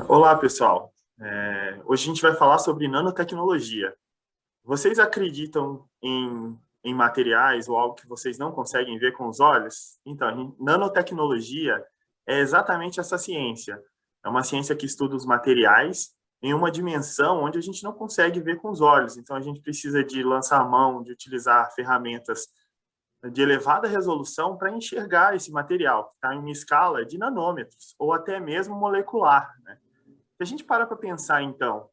Olá, pessoal. Hoje a gente vai falar sobre nanotecnologia. Vocês acreditam em materiais ou algo que vocês não conseguem ver com os olhos? Então, nanotecnologia é exatamente essa ciência. É uma ciência que estuda os materiais em uma dimensão onde a gente não consegue ver com os olhos. Então, a gente precisa de lançar a mão, de utilizar ferramentas de elevada resolução para enxergar esse material, que está em uma escala de nanômetros, ou até mesmo molecular, né? Se a gente para pensar, então,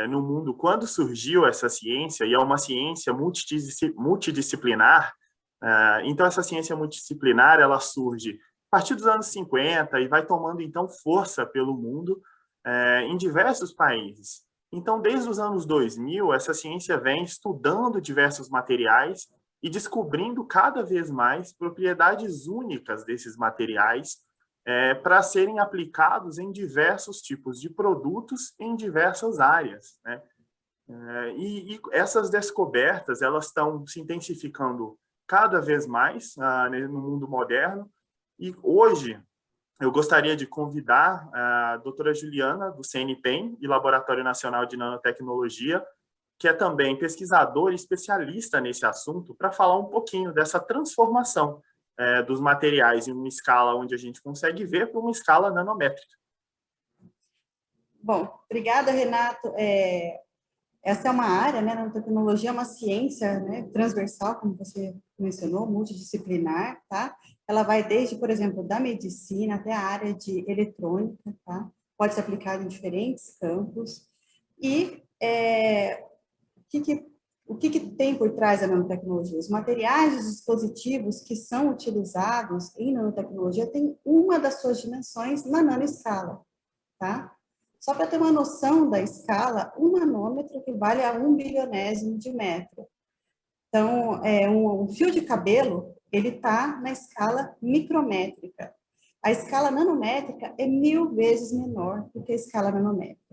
no mundo, quando surgiu essa ciência, e é uma ciência multidisciplinar, então essa ciência multidisciplinar, ela surge a partir dos anos 50 e vai tomando, então, força pelo mundo em diversos países. Então, desde os anos 2000, essa ciência vem estudando diversos materiais e descobrindo cada vez mais propriedades únicas desses materiais para serem aplicados em diversos tipos de produtos em diversas áreas, né? E essas descobertas elas estão se intensificando cada vez mais no mundo moderno. E hoje eu gostaria de convidar a doutora Juliana, do CNPEM e Laboratório Nacional de Nanotecnologia, que é também pesquisadora e especialista nesse assunto, para falar um pouquinho dessa transformação dos materiais em uma escala onde a gente consegue ver para uma escala nanométrica. Bom, obrigada, Renato. Essa é uma área, né, nanotecnologia é uma ciência, né, transversal, como você mencionou, multidisciplinar, tá? Ela vai desde, por exemplo, da medicina até a área de eletrônica, tá? Pode ser aplicada em diferentes campos. E o que tem por trás da nanotecnologia? Os materiais e os dispositivos que são utilizados em nanotecnologia têm uma das suas dimensões na nanoescala, tá? Só para ter uma noção da escala, um nanômetro equivale a 1 bilionésimo de metro. Então, um fio de cabelo, ele está na escala micrométrica. A escala nanométrica é 1000 vezes menor do que a escala nanométrica.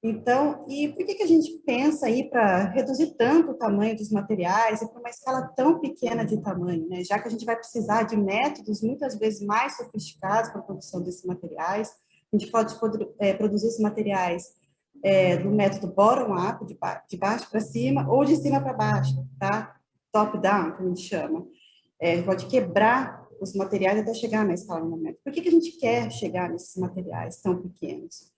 Então, e por que a gente pensa aí para reduzir tanto o tamanho dos materiais e para uma escala tão pequena de tamanho, né? Já que a gente vai precisar de métodos muitas vezes mais sofisticados para a produção desses materiais, a gente pode produzir esses materiais do método bottom-up, de baixo para cima, ou de cima para baixo, tá? Top-down, que a gente chama. A gente pode quebrar os materiais até chegar na escala nanométrica. Por que a gente quer chegar nesses materiais tão pequenos?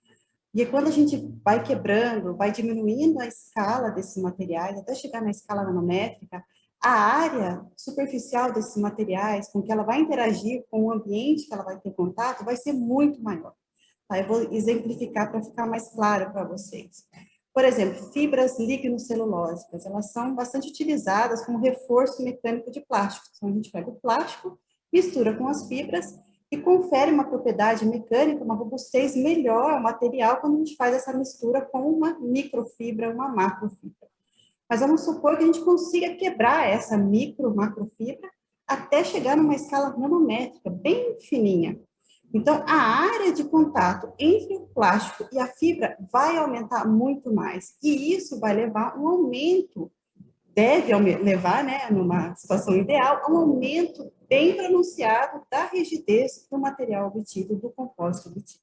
E quando a gente vai quebrando, vai diminuindo a escala desses materiais, até chegar na escala nanométrica, a área superficial desses materiais, com que ela vai interagir com o ambiente que ela vai ter contato, vai ser muito maior. Tá? Eu vou exemplificar para ficar mais claro para vocês. Por exemplo, fibras lignocelulósicas, elas são bastante utilizadas como reforço mecânico de plástico. Então, a gente pega o plástico, mistura com as fibras e confere uma propriedade mecânica, uma robustez melhor ao material quando a gente faz essa mistura com uma microfibra, uma macrofibra. Mas vamos supor que a gente consiga quebrar essa macrofibra até chegar numa escala nanométrica, bem fininha. Então, a área de contato entre o plástico e a fibra vai aumentar muito mais. E isso vai levar um aumento, deve levar, né, numa situação ideal, a um aumento bem pronunciado da rigidez do material obtido, do compósito obtido.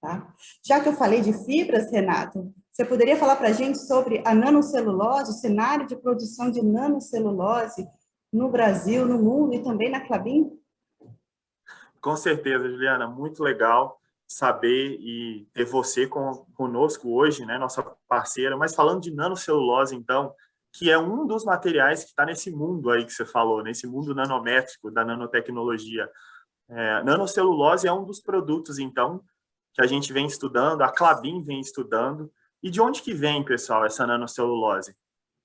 Tá? Já que eu falei de fibras, Renato, você poderia falar para a gente sobre a nanocelulose, o cenário de produção de nanocelulose no Brasil, no mundo e também na Klabin? Com certeza, Juliana, muito legal saber e ter você conosco hoje, né, nossa parceira. Mas falando de nanocelulose, então, que é um dos materiais que está nesse mundo aí que você falou, nesse mundo nanométrico da nanotecnologia. Nanocelulose é um dos produtos, então, que a gente vem estudando, a Klabin vem estudando. E de onde que vem, pessoal, essa nanocelulose?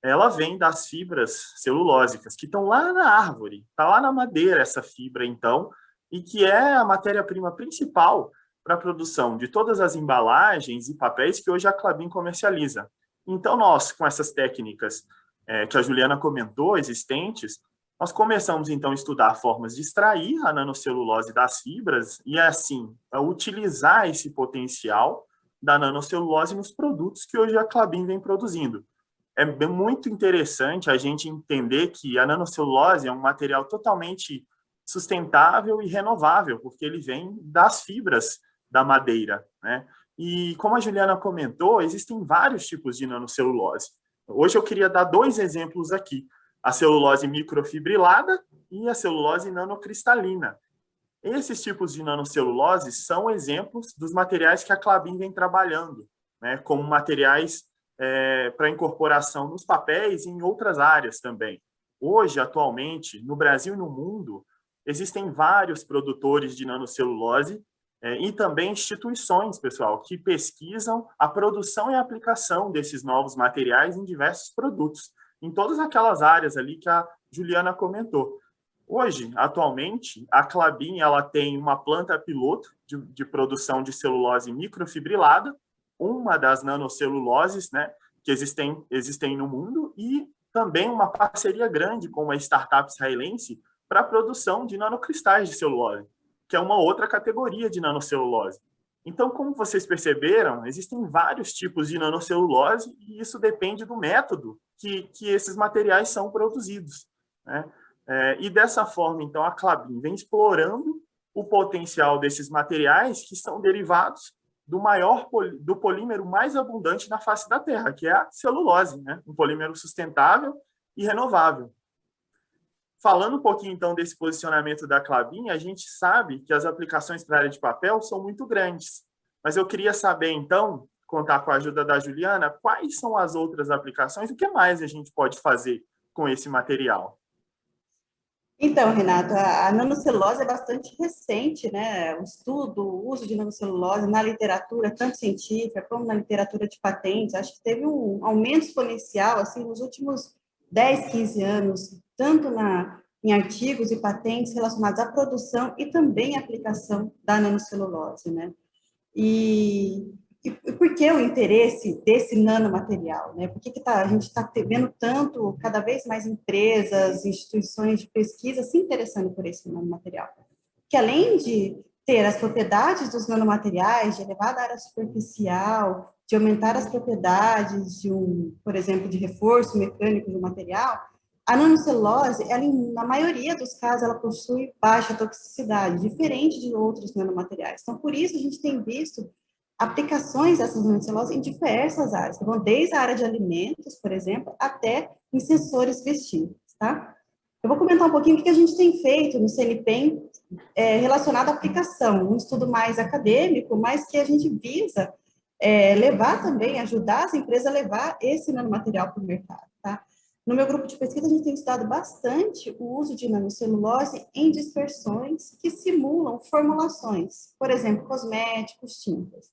Ela vem das fibras celulósicas, que estão lá na árvore, está lá na madeira essa fibra, então, e que é a matéria-prima principal para a produção de todas as embalagens e papéis que hoje a Klabin comercializa. Então, nós, com essas técnicas que a Juliana comentou, existentes, nós começamos, então, a estudar formas de extrair a nanocelulose das fibras e, assim, a utilizar esse potencial da nanocelulose nos produtos que hoje a Klabin vem produzindo. É muito interessante a gente entender que a nanocelulose é um material totalmente sustentável e renovável, porque ele vem das fibras da madeira, né? E como a Juliana comentou, existem vários tipos de nanocelulose. Hoje eu queria dar 2 exemplos aqui, a celulose microfibrilada e a celulose nanocristalina. Esses tipos de nanocelulose são exemplos dos materiais que a Klabin vem trabalhando, né, como materiais para incorporação nos papéis e em outras áreas também. Hoje, atualmente, no Brasil e no mundo, existem vários produtores de nanocelulose e também instituições, pessoal, que pesquisam a produção e a aplicação desses novos materiais em diversos produtos, em todas aquelas áreas ali que a Juliana comentou. Hoje, atualmente, a Klabin ela tem uma planta piloto de produção de celulose microfibrilada, uma das nanoceluloses, né, que existem no mundo, e também uma parceria grande com uma startup israelense para a produção de nanocristais de celulose, que é uma outra categoria de nanocelulose. Então, como vocês perceberam, existem vários tipos de nanocelulose e isso depende do método que esses materiais são produzidos, né? E dessa forma, então, a Klabin vem explorando o potencial desses materiais que são derivados do polímero mais abundante na face da Terra, que é a celulose, né? Um polímero sustentável e renovável. Falando um pouquinho, então, desse posicionamento da Klabin, a gente sabe que as aplicações para a área de papel são muito grandes. Mas eu queria saber, então, contar com a ajuda da Juliana, quais são as outras aplicações, o que mais a gente pode fazer com esse material? Então, Renato, a nanocelulose é bastante recente, né? O estudo, o uso de nanocelulose na literatura, tanto científica como na literatura de patentes, acho que teve um aumento exponencial, assim, nos últimos 10, 15 anos, tanto em artigos e patentes relacionados à produção e também à aplicação da nanocelulose, né? E por que o interesse desse nanomaterial, né? Por que a gente está vendo tanto, cada vez mais empresas, instituições de pesquisa se interessando por esse nanomaterial? Que além de ter as propriedades dos nanomateriais, de elevar a área superficial, de aumentar as propriedades por exemplo, de reforço mecânico do material, a nanocelulose, ela, na maioria dos casos, ela possui baixa toxicidade, diferente de outros nanomateriais. Então, por isso, a gente tem visto aplicações dessas nanocelulose em diversas áreas, que vão desde a área de alimentos, por exemplo, até em sensores vestíveis, tá? Eu vou comentar um pouquinho o que a gente tem feito no CNPEM relacionado à aplicação, um estudo mais acadêmico, mas que a gente visa levar também, ajudar as empresas a levar esse nanomaterial para o mercado, tá? No meu grupo de pesquisa, a gente tem estudado bastante o uso de nanocelulose em dispersões que simulam formulações, por exemplo, cosméticos, tintas.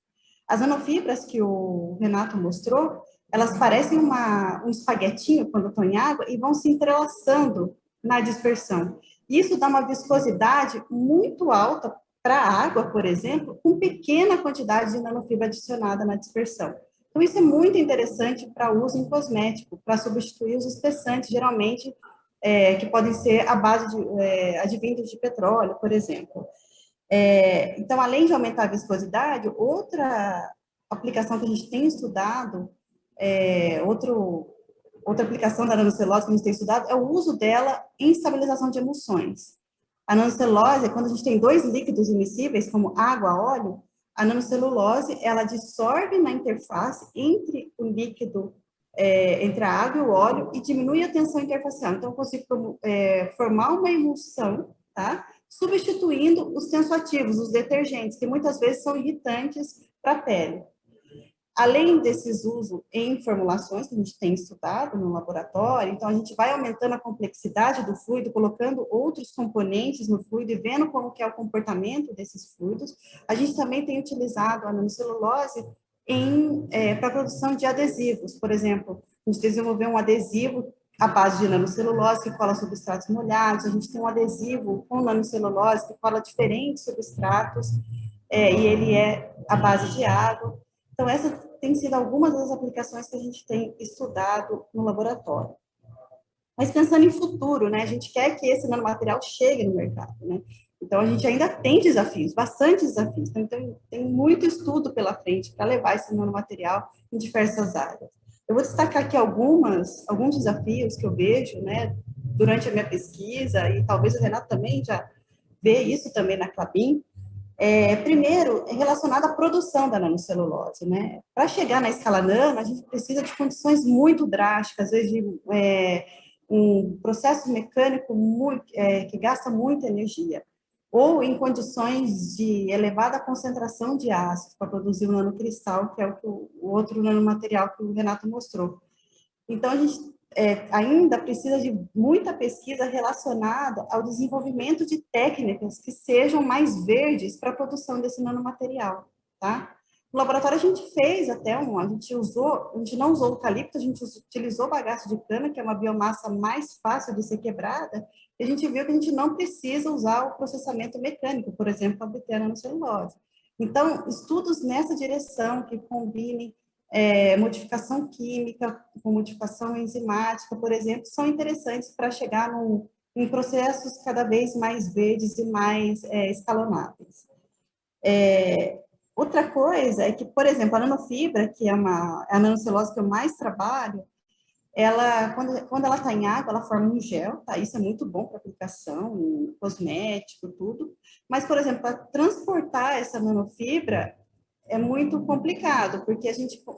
As nanofibras que o Renato mostrou, elas parecem um espaguetinho quando estão em água e vão se entrelaçando na dispersão. Isso dá uma viscosidade muito alta para a água, por exemplo, com pequena quantidade de nanofibra adicionada na dispersão. Então, isso é muito interessante para uso em cosmético, para substituir os espessantes, geralmente, que podem ser à base advindos de petróleo, por exemplo. Então, além de aumentar a viscosidade, outra aplicação que a gente tem estudado, outra aplicação da nanocelulose que a gente tem estudado é o uso dela em estabilização de emulsões. A nanocelulose, quando a gente tem 2 líquidos immiscíveis, como água e óleo, a nanocelulose, ela dissolve na interface entre o líquido, entre a água e o óleo, e diminui a tensão interfacial. Então, eu consigo formar uma emulsão, tá? Substituindo os tensoativos, os detergentes, que muitas vezes são irritantes para a pele. Além desses usos em formulações que a gente tem estudado no laboratório, então a gente vai aumentando a complexidade do fluido, colocando outros componentes no fluido e vendo como que é o comportamento desses fluidos. A gente também tem utilizado a nanocelulose para a produção de adesivos. Por exemplo, a gente desenvolveu um adesivo à base de nanocelulose que cola substratos molhados, a gente tem um adesivo com nanocelulose que cola diferentes substratos, e ele é à base de água. Então, essa tem sido algumas das aplicações que a gente tem estudado no laboratório. Mas pensando em futuro, né, a gente quer que esse nanomaterial chegue no mercado, né? Então, a gente ainda tem desafios, bastante desafios. Então, tem muito estudo pela frente para levar esse nanomaterial em diversas áreas. Eu vou destacar aqui alguns desafios que eu vejo, né, durante a minha pesquisa, e talvez o Renato também já vê isso também na Klabin. Primeiro, é relacionado à produção da nanocelulose, né? Para chegar na escala nano, a gente precisa de condições muito drásticas, às vezes de um processo mecânico que gasta muita energia, ou em condições de elevada concentração de ácido para produzir o nanocristal, que é o outro nanomaterial que o Renato mostrou. Então, a gente ainda precisa de muita pesquisa relacionada ao desenvolvimento de técnicas que sejam mais verdes para a produção desse nanomaterial, tá? No laboratório a gente fez até a gente não usou eucalipto, a gente utilizou bagaço de cana, que é uma biomassa mais fácil de ser quebrada, e a gente viu que a gente não precisa usar o processamento mecânico, por exemplo, para obter a nanocelulose. Então, estudos nessa direção, que combinem modificação química, com modificação enzimática, por exemplo, são interessantes para chegar em processos cada vez mais verdes e mais escalonáveis. Outra coisa é que, por exemplo, a nanofibra, que é a nanocelulose que eu mais trabalho, ela, quando ela está em água, ela forma um gel, tá? Isso é muito bom para aplicação, cosmético, tudo. Mas, por exemplo, para transportar essa nanofibra, é muito complicado, porque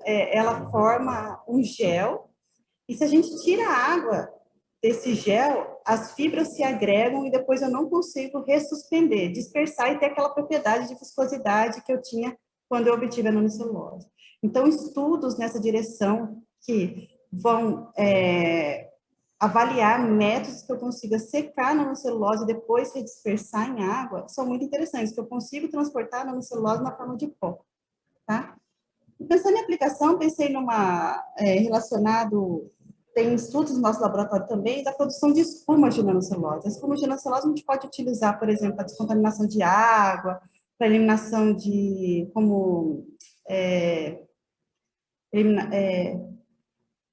ela forma um gel, e se a gente tira a água desse gel, as fibras se agregam e depois eu não consigo ressuspender, dispersar e ter aquela propriedade de viscosidade que eu tinha quando eu obtive a nanocelulose. Então, estudos nessa direção que vão avaliar métodos que eu consiga secar a nanocelulose e depois redispersar em água, são muito interessantes, que eu consigo transportar a nanocelulose na forma de pó. Tá? Pensando em aplicação, pensei tem estudos no nosso laboratório também da produção de espumas de nanocelulose. As espumas de nanocelulose a gente pode utilizar, por exemplo, para descontaminação de água, para eliminação como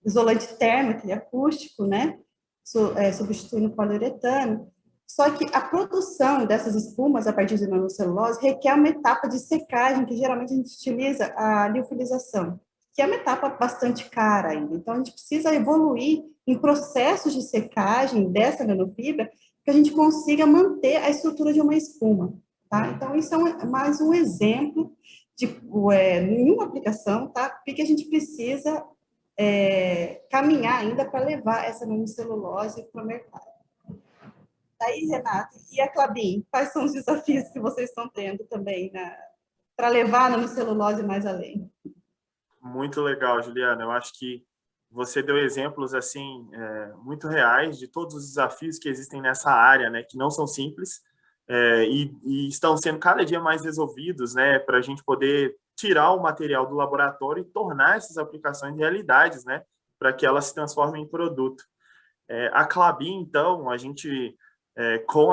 isolante térmico e acústico, né? Substituindo o poliuretano. Só que a produção dessas espumas a partir de nanocelulose requer uma etapa de secagem, que geralmente a gente utiliza a liofilização, que é uma etapa bastante cara ainda. Então, a gente precisa evoluir em processos de secagem dessa nanofibra que a gente consiga manter a estrutura de uma espuma. Tá? Então, isso é mais um exemplo de nenhuma aplicação, tá? Porque a gente precisa caminhar ainda para levar essa nanocelulose para o mercado. Daí, Renato, e a Clabin, quais são os desafios que vocês estão tendo também para levar a nanocelulose mais além? Muito legal, Juliana. Eu acho que você deu exemplos assim muito reais de todos os desafios que existem nessa área, né, que não são simples e estão sendo cada dia mais resolvidos, né, para a gente poder tirar o material do laboratório e tornar essas aplicações realidades, né, para que elas se transformem em produto. A Clabin, então, a gente com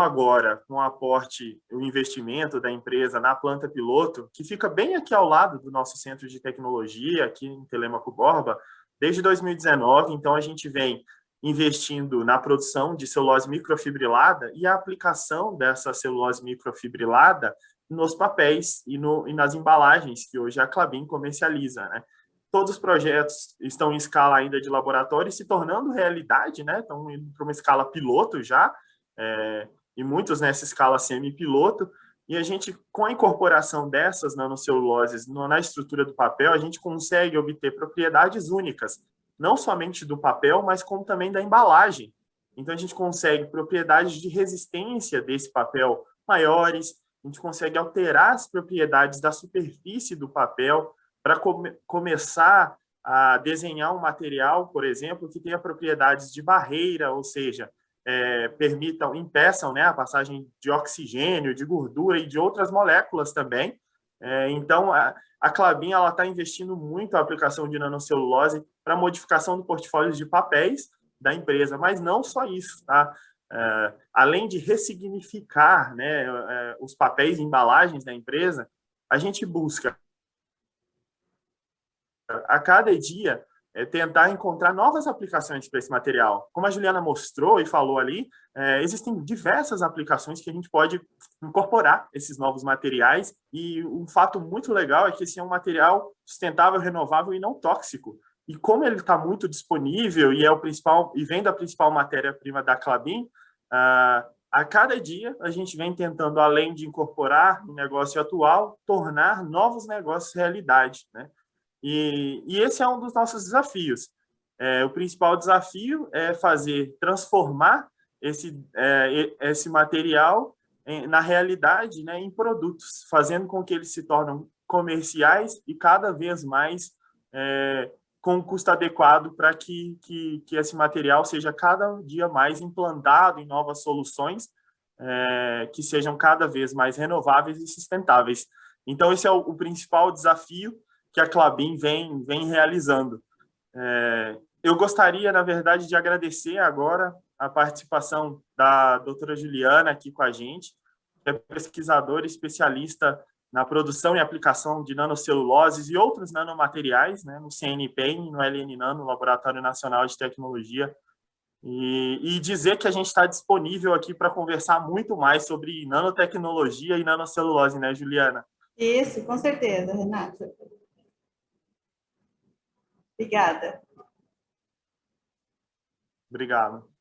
o aporte, o investimento da empresa na planta piloto, que fica bem aqui ao lado do nosso centro de tecnologia, aqui em Telêmaco Borba, desde 2019. Então, a gente vem investindo na produção de celulose microfibrilada e a aplicação dessa celulose microfibrilada nos papéis e nas embalagens que hoje a Clabin comercializa, né? Todos os projetos estão em escala ainda de laboratório, se tornando realidade, né? Estão indo para uma escala piloto já, e muitos nessa escala semi-piloto, e a gente, com a incorporação dessas nanoceluloses na estrutura do papel, a gente consegue obter propriedades únicas, não somente do papel, mas como também da embalagem. Então, a gente consegue propriedades de resistência desse papel maiores, a gente consegue alterar as propriedades da superfície do papel para começar a desenhar um material, por exemplo, que tenha propriedades de barreira, ou seja, impeçam, né, a passagem de oxigênio, de gordura e de outras moléculas também. Então, a Clabin está investindo muito a aplicação de nanocelulose para modificação do portfólio de papéis da empresa, mas não só isso, tá? Além de ressignificar, né, os papéis e embalagens da empresa, a gente busca a cada dia tentar encontrar novas aplicações para esse material. Como a Juliana mostrou e falou ali, existem diversas aplicações que a gente pode incorporar esses novos materiais, e um fato muito legal é que esse é um material sustentável, renovável e não tóxico. E como ele está muito disponível e é o principal e vem da principal matéria-prima da Clabin, a cada dia a gente vem tentando, além de incorporar o negócio atual, tornar novos negócios realidade, né? E esse é um dos nossos desafios. O principal desafio é transformar esse material na realidade, né, em produtos, fazendo com que eles se tornem comerciais e cada vez mais com um custo adequado para que esse material seja cada dia mais implantado em novas soluções que sejam cada vez mais renováveis e sustentáveis. Então, esse é o principal desafio que a Klabin vem realizando. Eu gostaria, na verdade, de agradecer agora a participação da doutora Juliana aqui com a gente, que é pesquisadora especialista na produção e aplicação de nanoceluloses e outros nanomateriais, né, no CNPEM, no LN Nano, Laboratório Nacional de Tecnologia, e dizer que a gente está disponível aqui para conversar muito mais sobre nanotecnologia e nanocelulose, né, Juliana? Isso, com certeza, Renata. Obrigada. Obrigado.